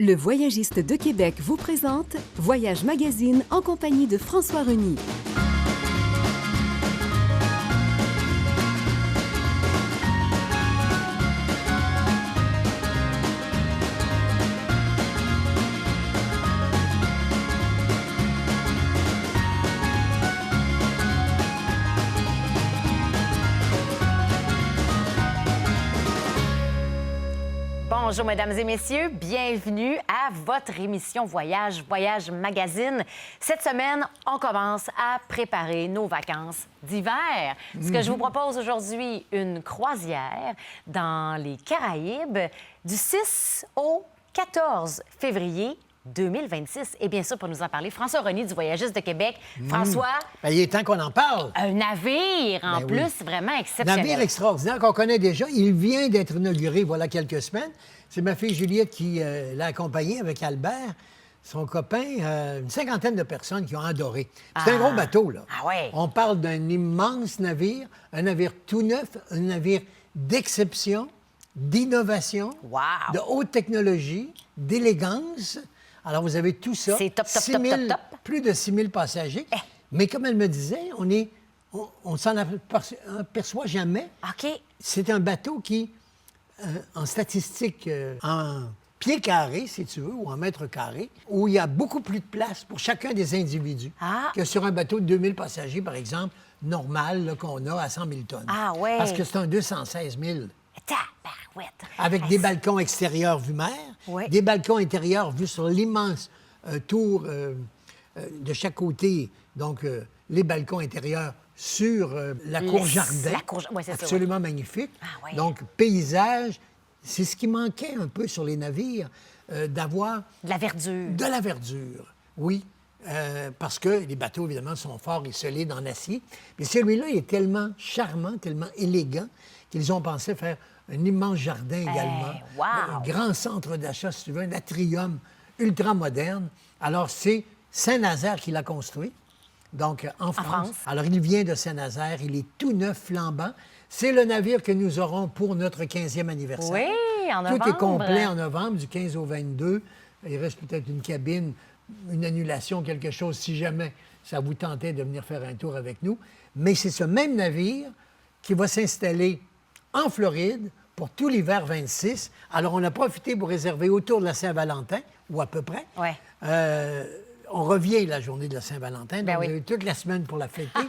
Le Voyagiste de Québec vous présente Voyage Magazine en compagnie de François Reny. Bonjour, mesdames et messieurs. Bienvenue à votre émission Voyage Magazine. Cette semaine, on commence à préparer nos vacances d'hiver. Ce que je vous propose aujourd'hui, une croisière dans les Caraïbes du 6 au 14 février 2026. Et bien sûr, pour nous en parler, François Reny du Voyagiste de Québec. François... Bien, il est temps qu'on en parle. Un navire, en plus, vraiment exceptionnel. Navire extraordinaire qu'on connaît déjà. Il vient d'être inauguré voilà quelques semaines. C'est ma fille Juliette qui l'a accompagné avec Albert, son copain, une cinquantaine de personnes qui ont adoré. C'est un gros bateau, là. Ah ouais. On parle d'un immense navire, un navire tout neuf, un navire d'exception, d'innovation, de haute technologie, d'élégance. Alors, vous avez tout ça. C'est top. Plus de 6 000 passagers. Mais comme elle me disait, on s'en aperçoit jamais. OK. C'est un bateau qui, en statistique, en pieds carrés, si tu veux, ou en mètres carrés, où il y a beaucoup plus de place pour chacun des individus que sur un bateau de 2000 passagers, par exemple, normal, là, qu'on a à 100 000 tonnes. Ah ouais. Parce que c'est un 216 000. Tabarouette. Avec des balcons extérieurs vue mer, des balcons intérieurs vus sur l'immense tour de chaque côté. Donc, les balcons intérieurs sur la cour jardin. Absolument magnifique. Ah, ouais. Donc, paysage, c'est ce qui manquait un peu sur les navires, d'avoir... De la verdure. De la verdure, oui. Parce que les bateaux, évidemment, sont forts et solides en acier. Mais celui-là est tellement charmant, tellement élégant, qu'ils ont pensé faire un immense jardin également. Wow. Un grand centre d'achat, si tu veux, un atrium ultra moderne. Alors, c'est Saint-Nazaire qui l'a construit, donc en France. Alors, il vient de Saint-Nazaire, il est tout neuf, flambant. C'est le navire que nous aurons pour notre 15e anniversaire. Oui, en novembre. Tout est complet en novembre, du 15 au 22. Il reste peut-être une cabine, une annulation, quelque chose, si jamais ça vous tentait de venir faire un tour avec nous. Mais c'est ce même navire qui va s'installer en Floride pour tout l'hiver 26. Alors, on a profité pour réserver autour de la Saint-Valentin, ou à peu près. Ouais. On revient la journée de la Saint-Valentin, donc oui. vous avez toute la semaine pour la fêter.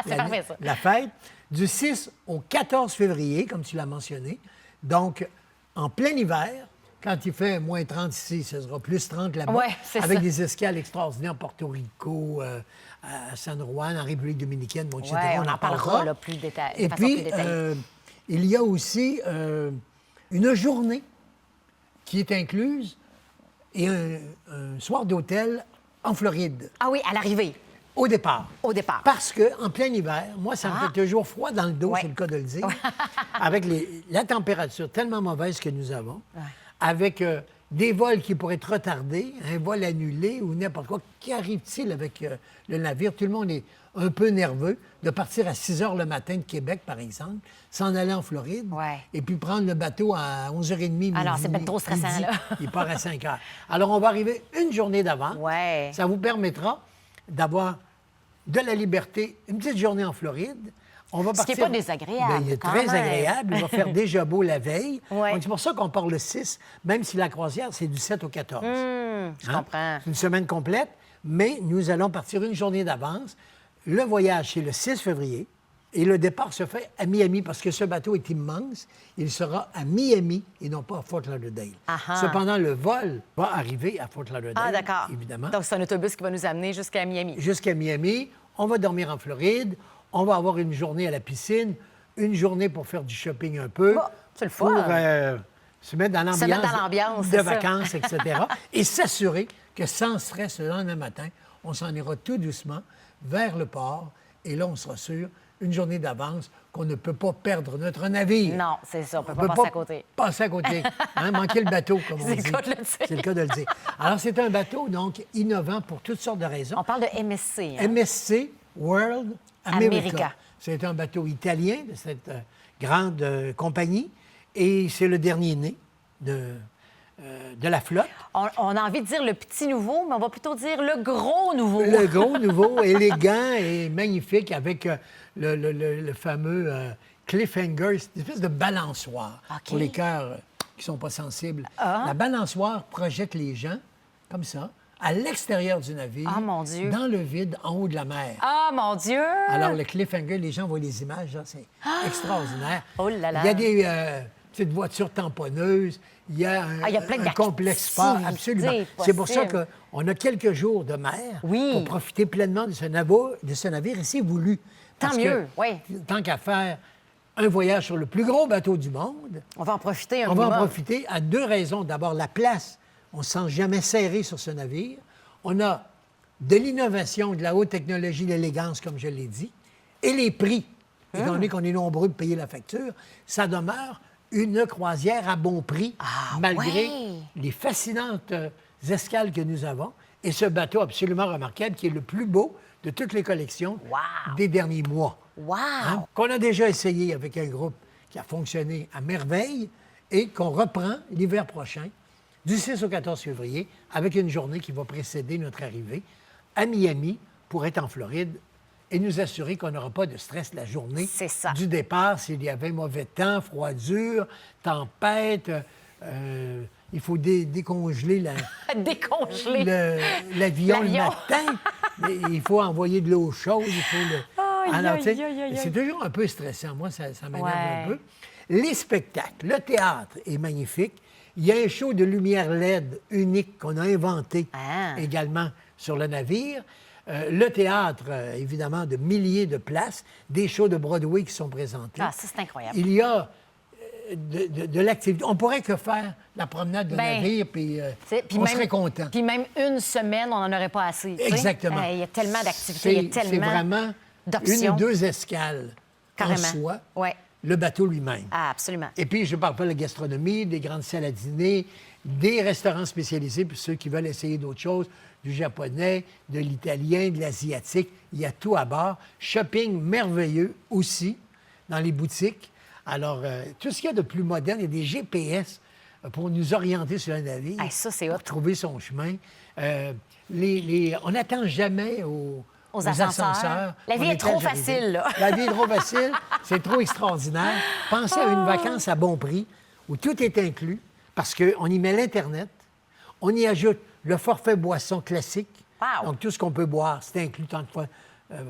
C'est parfait, ça. La fête, du 6 au 14 février, comme tu l'as mentionné. Donc, en plein hiver, quand il fait moins 30 ici, ce sera plus 30 là-bas. Ouais, c'est avec ça. des escales extraordinaires en Porto Rico, à San Juan, en République dominicaine, bon, etc. Ouais, on en parlera là, plus Et puis, il y a aussi une journée qui est incluse et un soir d'hôtel en Floride. Ah oui, à l'arrivée. Au départ. Au départ. Parce qu'en plein hiver, moi, ça me fait toujours froid dans le dos, c'est le cas de le dire, avec la température tellement mauvaise que nous avons, avec des vols qui pourraient être retardés, un vol annulé ou n'importe quoi. Qu'arrive-t-il avec le navire? Tout le monde est un peu nerveux de partir à 6 heures le matin de Québec, par exemple, s'en aller en Floride, et puis prendre le bateau à 11h30, midi. Alors, c'est peut-être trop stressant, midi. là. Il part à 5 heures. Alors, on va arriver une journée d'avant. Ouais. Ça vous permettra d'avoir de la liberté, une petite journée en Floride. On va partir... Ce qui n'est pas désagréable. Bien, il est quand très même. agréable. Il va faire déjà beau la veille. Ouais. Donc, c'est pour ça qu'on part le 6, même si la croisière, c'est du 7 au 14. Je comprends. C'est une semaine complète, mais nous allons partir une journée d'avance. Le voyage, c'est le 6 février. Et le départ se fait à Miami, parce que ce bateau est immense. Il sera à Miami et non pas à Fort Lauderdale. Cependant, le vol va arriver à Fort Lauderdale, Ah, d'accord. évidemment. Donc, c'est un autobus qui va nous amener jusqu'à Miami. Jusqu'à Miami. On va dormir en Floride. On va avoir une journée à la piscine, une journée pour faire du shopping un peu. Bon, c'est le fun. Pour se mettre dans l'ambiance de vacances, etc. Et s'assurer que sans stress, le lendemain matin, on s'en ira tout doucement vers le port. Et là, on sera sûr, une journée d'avance, qu'on ne peut pas perdre notre navire. Non, c'est ça. On ne peut pas passer à côté. Passer à côté. Manquer le bateau, comme on dit. C'est le cas de le dire. C'est le cas de le dire. Alors, c'est un bateau, donc, innovant pour toutes sortes de raisons. On parle de MSC. Hein? MSC World America. America. C'est un bateau italien de cette grande compagnie. Et c'est le dernier né de de la flotte. On a envie de dire le petit nouveau, mais on va plutôt dire le gros nouveau. Le gros nouveau, élégant et magnifique, avec le fameux cliffhanger, c'est une espèce de balançoire pour les cœurs qui ne sont pas sensibles. La balançoire projette les gens, comme ça, à l'extérieur du navire, mon Dieu. dans le vide, en haut de la mer. Ah, mon Dieu! Alors, le cliffhanger, les gens voient les images, là, c'est extraordinaire. Oh là là! Il y a des petites voitures tamponneuses, il y a il y a plein un complexe sport, absolument. C'est pour ça possibles. qu'on a quelques jours de mer Oui. pour profiter pleinement de ce navire, et c'est voulu. Tant mieux, oui. Tant qu'à faire un voyage sur le plus gros bateau du monde, On va en profiter un on va en minimum. profiter à 2 raisons. D'abord, la place. On ne se sent jamais serré sur ce navire. On a de l'innovation, de la haute technologie, l'élégance, comme je l'ai dit, et les prix. Étant donné qu'on est nombreux de payer la facture, ça demeure une croisière à bon prix, malgré les fascinantes escales que nous avons. Et ce bateau absolument remarquable, qui est le plus beau de toutes les collections des derniers mois. Wow! Qu'on a déjà essayé avec un groupe qui a fonctionné à merveille et qu'on reprend l'hiver prochain, du 6 au 14 février, avec une journée qui va précéder notre arrivée à Miami pour être en Floride et nous assurer qu'on n'aura pas de stress la journée C'est ça. du départ s'il y avait mauvais temps, froidure, tempête. Il faut décongeler Décongelé. l'avion le L'avion. matin. Il faut envoyer de l'eau chaude. Il faut le... Alors, tu sais, aïe, aïe, aïe. c'est toujours un peu stressant. Moi, ça m'énerve Ouais. un peu. Les spectacles, le théâtre est magnifique. Il y a un show de lumière LED unique qu'on a inventé également sur le navire. Le théâtre, évidemment, de milliers de places, des shows de Broadway qui sont présentés. Ah, ça, c'est incroyable. Il y a de l'activité. On pourrait que faire la promenade de navire, puis on serait content. Puis même une semaine, on n'en aurait pas assez. tu sais. Exactement. Il y a tellement d'activités, il y a C'est tellement vraiment d'options. 1 ou 2 escales Carrément. en soi, Ouais. le bateau lui-même. Ah, absolument. Et puis, je ne parle pas de la gastronomie, des grandes salles à dîner, des restaurants spécialisés pour ceux qui veulent essayer d'autres choses, du japonais, de l'italien, de l'asiatique. Il y a tout à bord. Shopping merveilleux aussi dans les boutiques. Alors, tout ce qu'il y a de plus moderne, il y a des GPS pour nous orienter sur un navire. Hey, ça, c'est hot. Pour trouver son chemin. On n'attend jamais aux ascenseurs. La vie On est trop très arrivé. facile, là. La vie est trop facile. C'est trop extraordinaire. Pensez à une vacance à bon prix où tout est inclus parce qu'on y met l'Internet, on y ajoute le forfait boisson classique. Wow. Donc, tout ce qu'on peut boire, c'est inclus tant de fois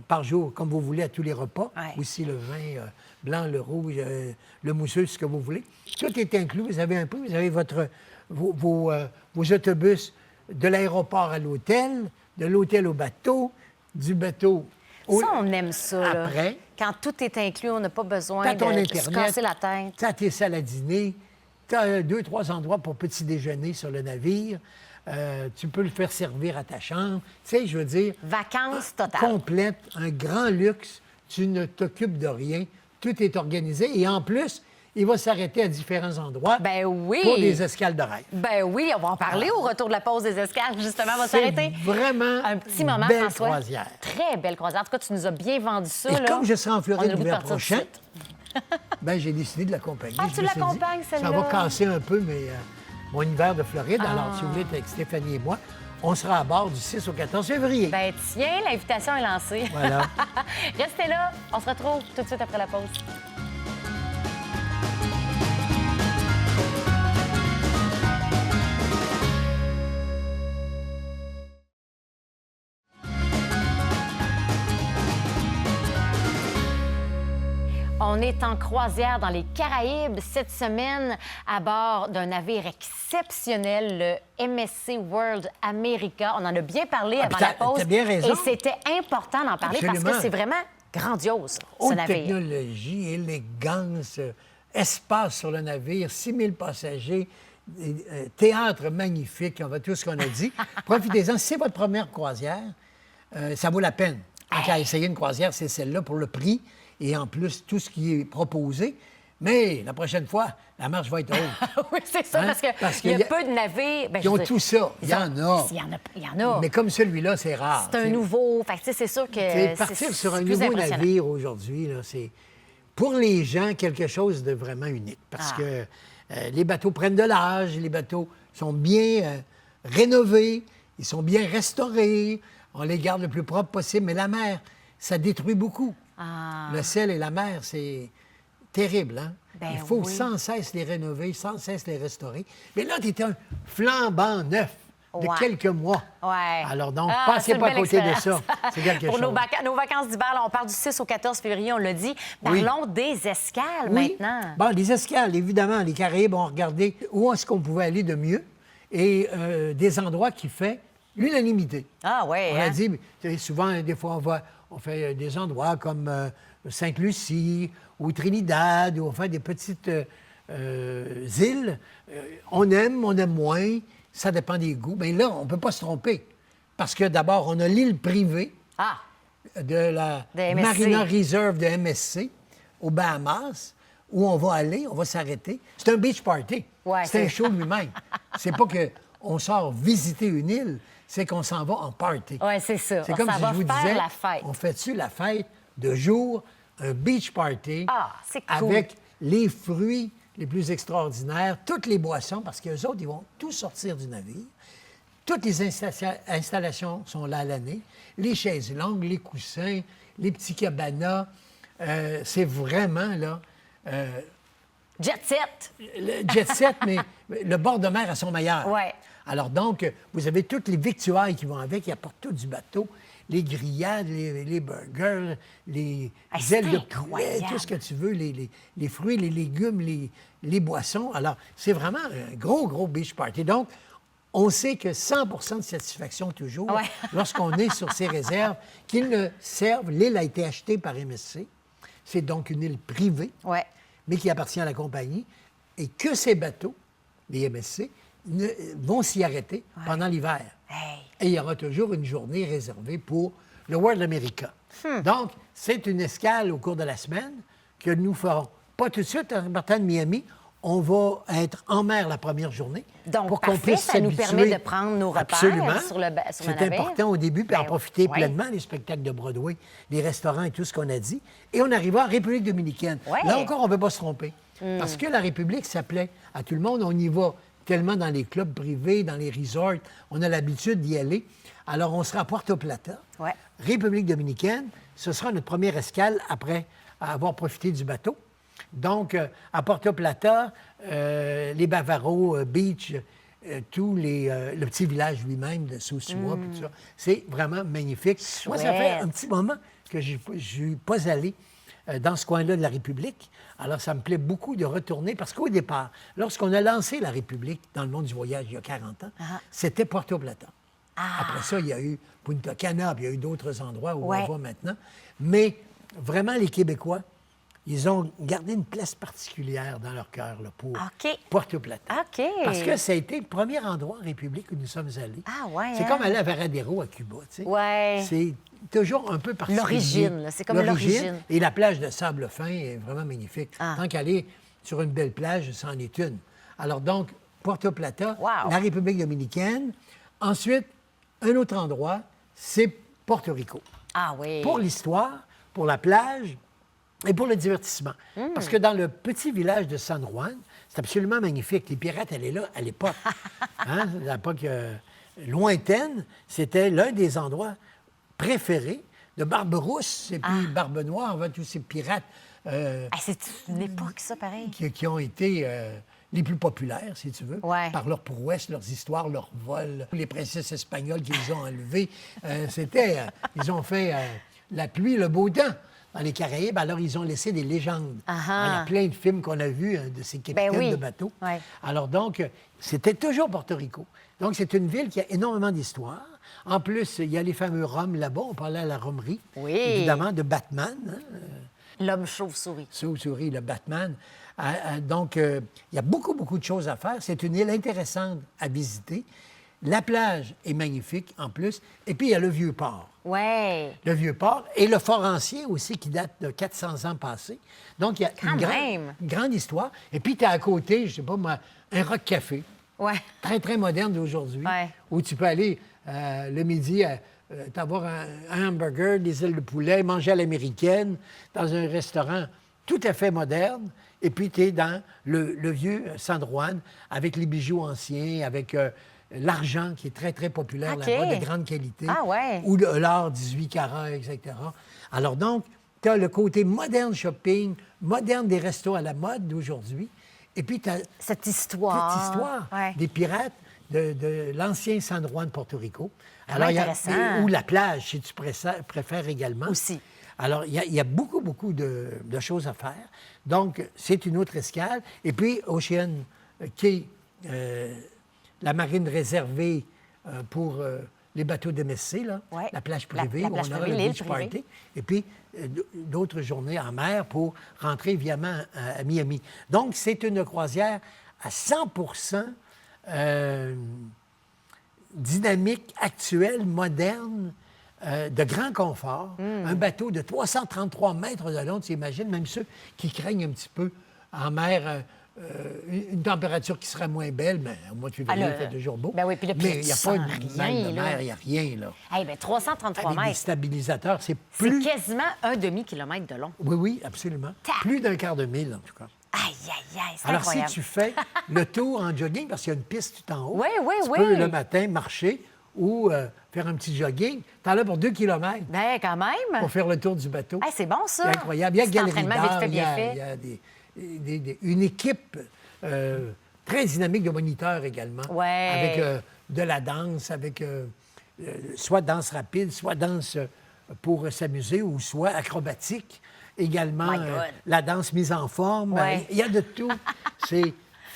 par jour, comme vous voulez, à tous les repas. Ouais. Aussi le vin blanc, le rouge, le mousseux, ce que vous voulez. Tout est inclus. Vous avez un prix. Vous avez vos autobus de l'aéroport à l'hôtel, de l'hôtel au bateau, du bateau au... Ça, on aime ça. là. Après. Quand tout est inclus, on n'a pas besoin T'as ton de se Internet, casser la tête. t'as tes salles à dîner, t'as 2-3 endroits pour petit déjeuner sur le navire. Tu peux le faire servir à ta chambre. Tu sais, je veux dire... Vacances totales. Complète, un grand luxe. Tu ne t'occupes de rien. Tout est organisé. Et en plus, il va s'arrêter à différents endroits Ben oui. pour des escales de rêve. Ben oui, on va en parler au retour de la pause des escales, justement. On va C'est s'arrêter. vraiment Un petit moment, belle François. croisière. Très belle croisière. En tout cas, tu nous as bien vendu ça. Et là. comme je serai en On a Floride le goût de l'hiver partir prochain, tout de suite. ben, j'ai décidé de l'accompagner. Ah, Je tu me suis dit, l'accompagnes, ça celle-là? va casser un peu mon hiver de Floride. Alors, si vous voulez être avec Stéphanie et moi, on sera à bord du 6 au 14 février. Ben tiens, l'invitation est lancée. Voilà. Restez là. On se retrouve tout de suite après la pause. On est en croisière dans les Caraïbes cette semaine à bord d'un navire exceptionnel, le MSC World America. On en a bien parlé avant la pause. t'as bien raison. Et c'était important d'en parler parce Absolument. que c'est vraiment grandiose, ce Haute navire. technologie, élégance, espace sur le navire, 6 000 passagers, théâtre magnifique, on va tout ce qu'on a dit. Profitez-en. Si c'est votre première croisière, ça vaut la peine. Quand essayer une croisière, c'est celle-là pour le prix et en plus tout ce qui est proposé. Mais la prochaine fois, la marche va être haute. Oui, c'est ça, Hein? parce qu'il qu'il y a peu de navires. Ben, Ils je ont veux dire, tout ça. Il y en a. Il y en a. Mais comme celui-là, c'est rare. C'est un tu sais. nouveau. Fait que, tu sais, c'est sûr que C'est partir sur un plus nouveau impressionnant. navire aujourd'hui, là, c'est pour les gens quelque chose de vraiment unique. Parce que les bateaux prennent de l'âge, les bateaux sont bien rénovés, ils sont bien restaurés, on les garde le plus propre possible, mais la mer, ça détruit beaucoup. Ah. Le sel et la mer, c'est terrible, hein? Ben Il faut oui. sans cesse les rénover, sans cesse les restaurer. Mais là, tu es un flambant neuf de Ouais. quelques mois. Ouais. Alors donc, Ah, passez c'est une pas à belle côté de ça. expérience. C'est quelque Pour chose. nos vacances d'hiver, là, on part du 6 au 14 février, on l'a dit. Oui. Parlons des escales Oui. maintenant. Bon, les escales, évidemment, les Caraïbes ont regardé où est-ce qu'on pouvait aller de mieux et des endroits qui fait l'unanimité. Ah oui, On a hein? dit, tu sais, souvent, des fois, on fait des endroits comme Sainte-Lucie ou Trinidad, où on fait des petites îles. On aime moins, ça dépend des goûts. Mais là, on ne peut pas se tromper. Parce que d'abord, on a l'île privée Ah, de la De MSC. Marina Reserve de MSC aux Bahamas, où on va aller, on va s'arrêter. C'est un beach party. Ouais, c'est un c'est- show lui-même. C'est pas qu'on sort visiter une île, c'est qu'on s'en va en party. ouais, c'est ça. C'est On comme s'en si va je vous faire disais, la fête. on fait-tu la fête de jour, un beach party Ah, c'est cool. avec les fruits les plus extraordinaires, toutes les boissons, parce qu'eux autres, ils vont tous sortir du navire. Toutes les installations sont là à l'année. Les chaises longues, les coussins, les petits cabanas. C'est vraiment, là, Jet set. le jet set, mais le bord de mer à son meilleur. Ouais. Alors donc, vous avez toutes les victuailles qui vont avec, ils apportent tout du bateau, les grillades, les burgers, les Ah, c'est ailes de poulet, incroyable. tout ce que tu veux, les fruits, les légumes, les boissons. Alors, c'est vraiment un gros beach party. Donc, on sait que 100 de satisfaction toujours Ouais. lorsqu'on est sur ces réserves qu'ils ne servent. L'île a été achetée par MSC. C'est donc une île privée, Ouais. mais qui appartient à la compagnie, et que ces bateaux, les MSC, vont s'y arrêter pendant l'hiver. Hey. Et il y aura toujours une journée réservée pour le World America. Donc, c'est une escale au cours de la semaine que nous ferons. Pas tout de suite, en partant de Miami, on va être en mer la première journée. Donc, pour qu'on parfait, puisse ça nous permet s'habituer. de prendre nos repères Absolument. sur le C'est navire. important au début, puis en Ben, profiter ouais. pleinement, les spectacles de Broadway, les restaurants et tout ce qu'on a dit. Et on arriva en République dominicaine. Ouais. Là encore, on ne peut pas se tromper. Parce que la République s'appelait à tout le monde. On y va tellement dans les clubs privés, dans les resorts. On a l'habitude d'y aller. Alors, on sera à Puerto Plata, Ouais. République dominicaine. Ce sera notre première escale après avoir profité du bateau. Donc, à Puerto Plata, les Bavarois Beach, le petit village lui-même de Sosua, puis tout ça. C'est vraiment magnifique. Moi, ça fait un petit moment que je ne suis pas allé dans ce coin-là de la République. Alors, ça me plaît beaucoup de retourner parce qu'au départ, lorsqu'on a lancé la République dans le monde du voyage il y a 40 ans, c'était Puerto Plata. Après ça, il y a eu Punta Cana, puis il y a eu d'autres endroits où Ouais. on va maintenant. Mais vraiment, les Québécois, ils ont gardé une place particulière dans leur cœur là, pour OK. Puerto Plata. OK. Parce que ça a été le premier endroit en République où nous sommes allés. Ah, ouais, C'est hein? comme aller à Varadero à Cuba, tu sais. Ouais. C'est toujours un peu particulier. L'origine, là, c'est comme l'origine. Et la plage de sable fin est vraiment magnifique. Ah. Tant qu'aller sur une belle plage, c'en est une. Alors donc, Puerto Plata, Wow. la République dominicaine. Ensuite, un autre endroit, c'est Porto Rico. Ah oui. Pour l'histoire, pour la plage et pour le divertissement. Parce que dans le petit village de San Juan, c'est absolument magnifique. Les pirates, elle est là à l'époque. Hein? À l'époque lointaine, c'était l'un des endroits préférés de Barberousse et puis Barbe Noire, tous ces pirates Ah, c'est une époque, ça, pareil. qui ont été les plus populaires, si tu veux, Ouais. par leurs prouesses, leurs histoires, leurs vols, les princesses espagnoles qu'ils ont enlevées. Ils ont fait la pluie, le beau temps dans les Caraïbes, alors ils ont laissé des légendes. Ah Il y a plein de films qu'on a vus de ces capitaines oui. de bateaux. Ouais. Alors donc, c'était toujours Porto Rico. Donc, c'est une ville qui a énormément d'histoire. En plus, il y a les fameux rhums là-bas. On parlait à la rhumerie, Oui. évidemment, de Batman. Hein? L'homme chauve-souris. Souris, le Batman. Donc, il y a beaucoup de choses à faire. C'est une île intéressante à visiter. La plage est magnifique, en plus. Et puis, il y a le Vieux-Port. Ouais. Le Vieux-Port et le Fort Ancien aussi, qui date de 400 ans passés. Donc, il y a Quand même. une grande histoire. Et puis, tu as à côté, je sais pas moi, un rock café, Ouais. très moderne d'aujourd'hui, Ouais. où tu peux aller le midi t'avoir un hamburger, des ailes de poulet, manger à l'américaine dans un restaurant tout à fait moderne, et puis tu es dans le vieux San Juan, avec les bijoux anciens, avec l'argent qui est très, très populaire OK. là-bas, de grande qualité. Ah ouais. Ou l'or 18 carats, etc. Alors donc, tu as le côté moderne shopping, moderne des restos à la mode d'aujourd'hui, et puis tu as Cette histoire. cette histoire Ouais. des pirates de l'ancien San Juan de Porto Rico. Vraiment il y a- intéressant. ou la plage, si tu préfères également. Aussi. Alors, il y a beaucoup, beaucoup de choses à faire. Donc, c'est une autre escale. Et puis, Ocean Quay, la marine réservée pour les bateaux d'MSC, là, Ouais. la plage La privée, plage où on aura privée, le l'île beach privée. party. Et puis, d'autres journées en mer pour rentrer, évidemment, à Miami. Donc, c'est une croisière à 100 dynamique, actuelle, moderne, de grand confort. Un bateau de 333 mètres de long, tu imagines, même ceux qui craignent un petit peu en mer une température qui serait moins belle, mais au mois de février, il fait toujours beau. Ben oui, puis là, mais il n'y a tu pas sens de rien, mal de là. mer, il n'y a rien, là. Eh bien, 333 Avec des mètres. stabilisateurs, c'est C'est plus... quasiment un demi-kilomètre de long. Oui, oui, absolument. Tac. Plus d'un quart de mille, en tout cas. Aïe, aïe, aïe, c'est Alors, incroyable. si tu fais le tour en jogging, parce qu'il y a une piste tout en haut, Oui, oui, tu oui. peux le matin marcher ou faire un petit jogging. Tu en as pour 2 kilomètres Ben, quand même. pour faire le tour du bateau. Hey, c'est bon, ça. C'est incroyable. Il y a Petit galerie entraînement vite d'art, fait, il y bien a, fait. il y a une équipe très dynamique de moniteurs également. Ouais. Avec de la danse, avec soit danse rapide, soit danse pour s'amuser ou soit acrobatique. Également, My God. la danse mise en forme. Ouais. Il y a de tout. C'est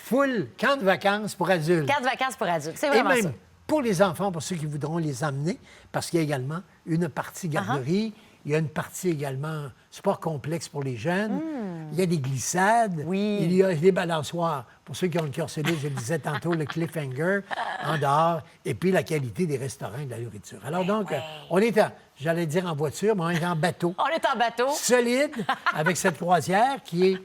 full camp de vacances pour adultes. 4 vacances pour adultes. C'est Et vraiment même ça. pour les enfants, pour ceux qui voudront les emmener, parce qu'il y a également une partie garderie, il y a une partie également sport complexe pour les jeunes, il y a des glissades, Oui. il y a des balançoires. Pour ceux qui ont le cœur solide, je le disais tantôt, le cliffhanger en dehors, et puis la qualité des restaurants et de la nourriture. Alors donc, on est j'allais dire en voiture, mais on est en bateau. On est en bateau. Solide, avec cette croisière qui est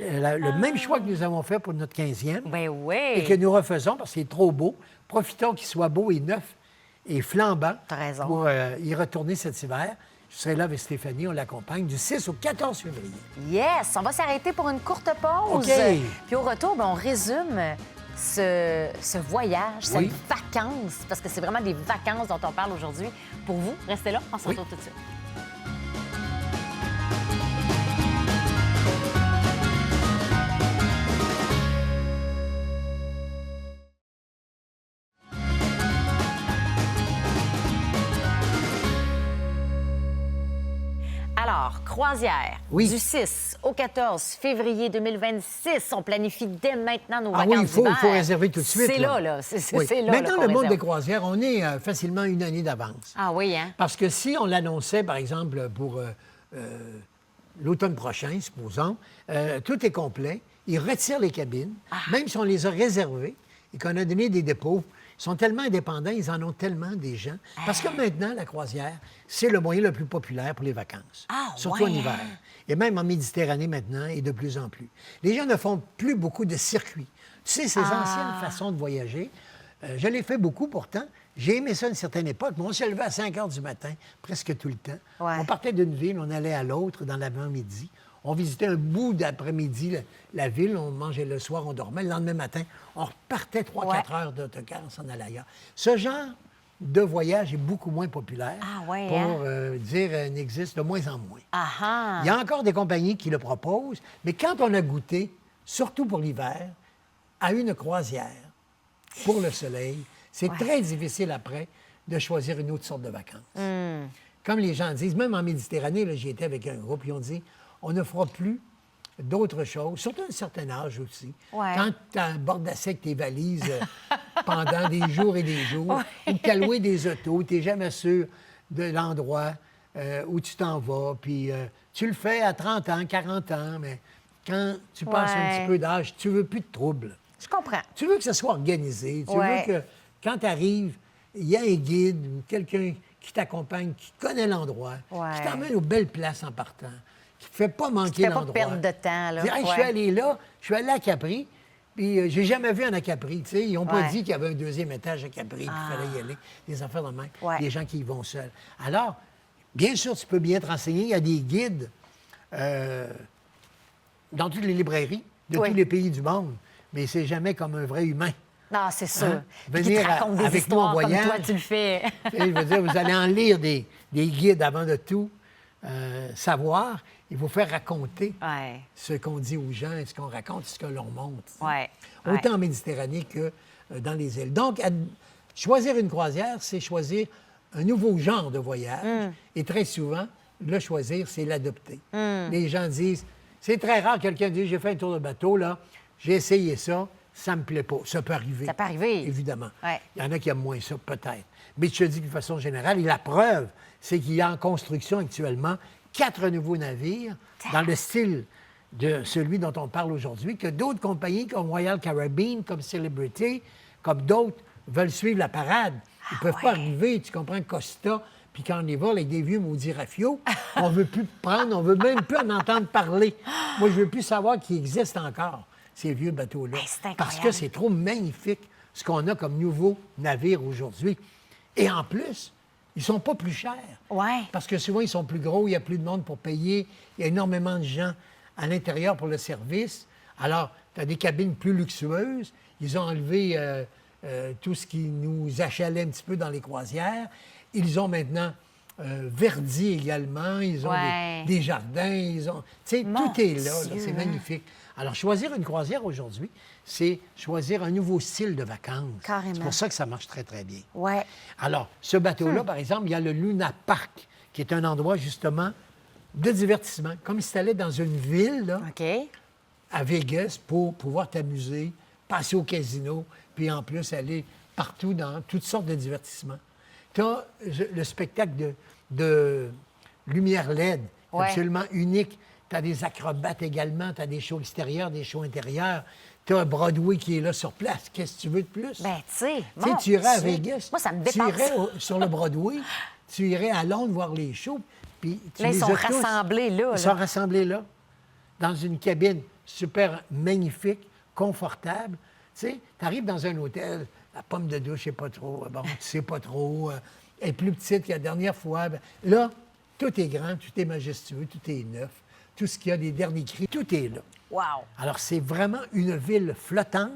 le même choix que nous avons fait pour notre 15e Ben oui. et que nous refaisons parce qu'il est trop beau. Profitons qu'il soit beau et neuf et flambant T'as raison. pour y retourner cet hiver. Je serai là avec Stéphanie, on l'accompagne du 6 au 14 février. Yes, on va s'arrêter pour une courte pause. OK. Puis au retour, ben, on résume ce voyage, cette Oui. vacance, parce que c'est vraiment des vacances dont on parle aujourd'hui. Pour vous, restez là, on se Oui. retrouve tout de suite. Alors, croisière, Oui. du 6 au 14 février 2026. On planifie dès maintenant nos Ah vacances oui, il faut d'hiver. réserver tout de suite. C'est là. Oui. C'est là. Maintenant, là, qu'on le monde réserve. des croisières, on est facilement une année d'avance. Ah oui, hein? Parce que si on l'annonçait, par exemple, pour l'automne prochain, supposons, tout est complet, ils retirent les cabines, même si on les a réservées et qu'on a donné des dépôts. Ils sont tellement indépendants, ils en ont tellement des gens. Parce que maintenant, la croisière, c'est le moyen le plus populaire pour les vacances. Ah, surtout en ouais, hiver. hein? Et même en Méditerranée maintenant, et de plus en plus. Les gens ne font plus beaucoup de circuits. Tu sais, ces anciennes façons de voyager, je l'ai fait beaucoup pourtant. J'ai aimé ça à une certaine époque, mais on se levait à 5 heures du matin, presque tout le temps. Ouais. On partait d'une ville, on allait à l'autre dans l'avant-midi. On visitait un bout d'après-midi la ville, on mangeait le soir, on dormait. Le lendemain matin, on repartait 3-4 heures d'autocar, on s'en allait ailleurs. Ce genre de voyage est beaucoup moins populaire. Ah ouais, pour hein? dire n'existe de moins en moins. Ah ah. Il y a encore des compagnies qui le proposent, mais quand on a goûté, surtout pour l'hiver, à une croisière pour le soleil, c'est très difficile après de choisir une autre sorte de vacances. Comme les gens disent, même en Méditerranée, là, j'y étais avec un groupe, ils ont dit, on ne fera plus d'autres choses, surtout à un certain âge aussi. Ouais. Quand tu abordes assez avec tes valises pendant des jours et des jours, ou que tu as loué des autos, tu n'es jamais sûr de l'endroit où tu t'en vas, puis tu le fais à 30 ans, 40 ans, mais quand tu passes un Ouais. petit peu d'âge, tu veux plus de troubles. Je comprends. Tu veux que ça soit organisé. Tu Ouais. veux que quand tu arrives, il y a un guide ou quelqu'un qui t'accompagne, qui connaît l'endroit, Ouais. qui t'emmène aux belles places en partant, qui ne te fait pas manquer Qui te fait pas l'endroit. perdre de temps, là. Dis, hey, je Ouais. suis allé là, je suis allé à Capri, puis j'ai jamais vu un à Capri. Tu sais, ils n'ont pas Ouais. dit qu'il y avait un deuxième étage à Capri, puis qu'il fallait y aller. Des affaires de même. Ouais. Des gens qui y vont seuls. Alors, bien sûr, tu peux bien te renseigner. Il y a des guides dans toutes les librairies de Oui. tous les pays du monde, mais c'est jamais comme un vrai humain. Non, c'est sûr. Hein? Puis qui te Venir raconte des avec nous en histoires comme voyage. toi, tu le fais. Tu sais, je veux dire, vous allez en lire des guides avant de tout savoir. Il faut faire raconter Ouais. ce qu'on dit aux gens, ce qu'on raconte, ce que l'on montre. Ouais. Autant en Méditerranée que dans les îles. Donc, choisir une croisière, c'est choisir un nouveau genre de voyage. Et très souvent, le choisir, c'est l'adopter. Les gens disent, c'est très rare que quelqu'un dise, j'ai fait un tour de bateau, là, j'ai essayé ça, ça me plaît pas. Ça peut arriver. Ça peut arriver. Évidemment. Ouais. Il y en a qui aiment moins ça, peut-être. Mais je te dis de façon générale, et la preuve, c'est qu'il y a en construction actuellement 4 nouveaux navires dans le style de celui dont on parle aujourd'hui, que d'autres compagnies comme Royal Caribbean, comme Celebrity, comme d'autres, veulent suivre la parade. Ils ne peuvent pas arriver, tu comprends, Costa, puis Carnival avec des vieux maudits rafiaux. On ne veut plus prendre, on ne veut même plus en entendre parler. Moi, je ne veux plus savoir qu'ils existent encore, ces vieux bateaux-là. Hey, c'est incroyable. Parce que c'est trop magnifique ce qu'on a comme nouveaux navires aujourd'hui. Et en plus, ils ne sont pas plus chers. Ouais. Parce que souvent, ils sont plus gros, il n'y a plus de monde pour payer, il y a énormément de gens à l'intérieur pour le service. Alors, tu as des cabines plus luxueuses. Ils ont enlevé tout ce qui nous achalait un petit peu dans les croisières. Ils ont maintenant verdi également. Ils ont Ouais. des jardins. Ils ont... Tu sais, Mon tout est là. Dieu, C'est hein. magnifique. Alors, choisir une croisière aujourd'hui, c'est choisir un nouveau style de vacances. Carrément. C'est pour ça que ça marche très, très bien. Ouais. Alors, ce bateau-là, par exemple, il y a le Luna Park, qui est un endroit, justement, de divertissement. Comme si tu allais dans une ville, là, OK. à Vegas, pour pouvoir t'amuser, passer au casino, puis en plus aller partout dans toutes sortes de divertissements. Tu as le spectacle de lumière LED, Ouais. absolument unique. Tu as des acrobates également, tu as des shows extérieurs, des shows intérieurs. Tu as un Broadway qui est là sur place. Qu'est-ce que tu veux de plus? Ben, tu sais. Tu sais, mon tu irais à Dieu. Vegas. Moi, ça me Tu dépasse. irais sur le Broadway. Tu irais à Londres voir les shows. Puis tu Là, ils les sont as tous. rassemblés là. Ils sont rassemblés là, dans une cabine super magnifique, confortable. Tu sais, tu arrives dans un hôtel, la pomme de douche n'est pas trop, bon, tu sais pas trop, elle est plus petite que la dernière fois. Ben, là, tout est grand, tout est majestueux, tout est neuf. Tout ce qu'il y a des derniers cris, tout est là. Wow. Alors, c'est vraiment une ville flottante.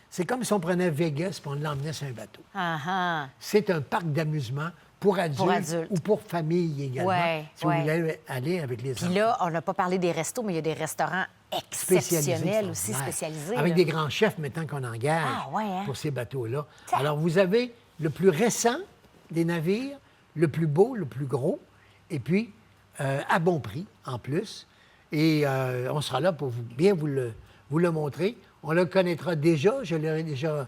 C'est comme si on prenait Vegas et on l'emmenait sur un bateau. Ah ah. C'est un parc d'amusement pour adultes, ou pour famille également, Ouais, si vous ouais. voulez aller avec les Puis enfants. là, on n'a pas parlé des restos, mais il y a des restaurants exceptionnels Spécialisés, aussi, extraordinaires. spécialisés. Avec là. des grands chefs maintenant qu'on engage Ah, ouais, hein? pour ces bateaux-là. Alors, vous avez le plus récent des navires, le plus beau, le plus gros, et puis à bon prix en plus. Et on sera là pour bien vous le montrer. On le connaîtra déjà. Je l'aurai déjà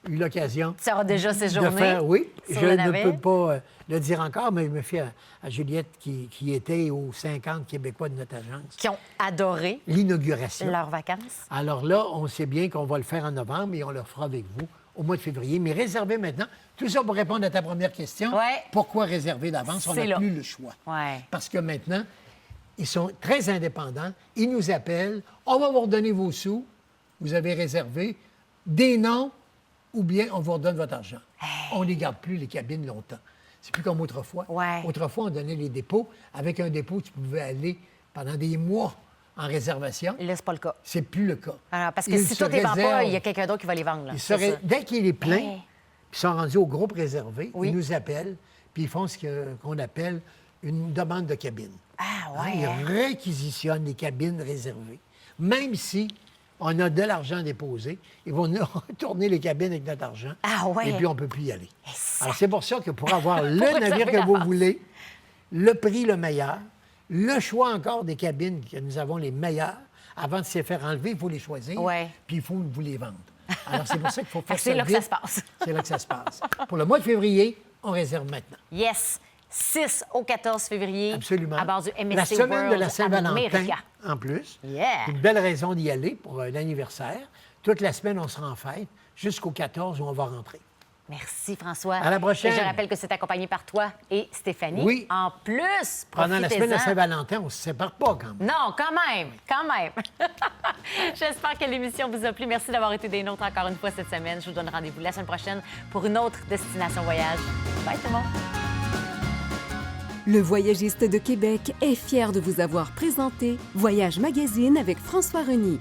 eu l'occasion Tu auras déjà de séjourné faire. Oui, sur je le ne navet? peux pas le dire encore, mais je me fie à Juliette qui était aux 50 Québécois de notre agence. qui ont adoré L'inauguration. leurs vacances. Alors là, on sait bien qu'on va le faire en novembre et on le fera avec vous au mois de février. Mais réservez maintenant. Tout ça pour répondre à ta première question. Ouais. Pourquoi réserver d'avance? On C'est n'a là. plus le choix. Ouais. Parce que maintenant, ils sont très indépendants. Ils nous appellent. On va vous redonner vos sous. Vous avez réservé des noms ou bien on vous redonne votre argent. On ne les garde plus, les cabines, longtemps. C'est plus comme autrefois. Ouais. Autrefois, on donnait les dépôts. Avec un dépôt, tu pouvais aller pendant des mois en réservation. Là, c'est pas le cas. C'est plus le cas. Alors, parce que Ils si se toi, tu ne vends pas, réservent. il y a quelqu'un d'autre qui va les vendre. Là. Ils se C'est ré- ça. Dès qu'il est plein, Hey. ils sont rendus au groupe réservé, Oui. ils nous appellent, puis ils font qu'on appelle une demande de cabine. Ah, Hein, ouais. ils réquisitionnent les cabines réservées. Même si on a de l'argent déposé, ils vont nous retourner les cabines avec notre argent. Ah, ouais. Et puis, on ne peut plus y aller. ça- Alors, c'est pour ça que pour avoir le réserver navire que vous d'avance. voulez, le prix le meilleur, le choix encore des cabines que nous avons les meilleures, avant de se les faire enlever, il faut les choisir. Ouais. Puis il faut vous les vendre. Alors, c'est pour ça qu'il faut faire C'est ça là que ça vite. se passe. C'est là que ça se passe. Pour le mois de février, on réserve maintenant. Yes. 6 au 14 février. Absolument. À base du MSC La semaine World de la Saint-Valentin, America. en plus. Yeah. Une belle raison d'y aller pour l'anniversaire. Toute la semaine, on sera en fête, jusqu'au 14 où on va rentrer. Merci, François. À la prochaine. Et je rappelle que c'est accompagné par toi et Stéphanie. Oui. En plus, Pendant la semaine de la profitez-en. Saint-Valentin, on ne se sépare pas quand même. Non, quand même, quand même. J'espère que l'émission vous a plu. Merci d'avoir été des nôtres encore une fois cette semaine. Je vous donne rendez-vous la semaine prochaine pour une autre destination voyage. Bye tout le monde. Le Voyagiste de Québec est fier de vous avoir présenté Voyage Magazine avec François Reny.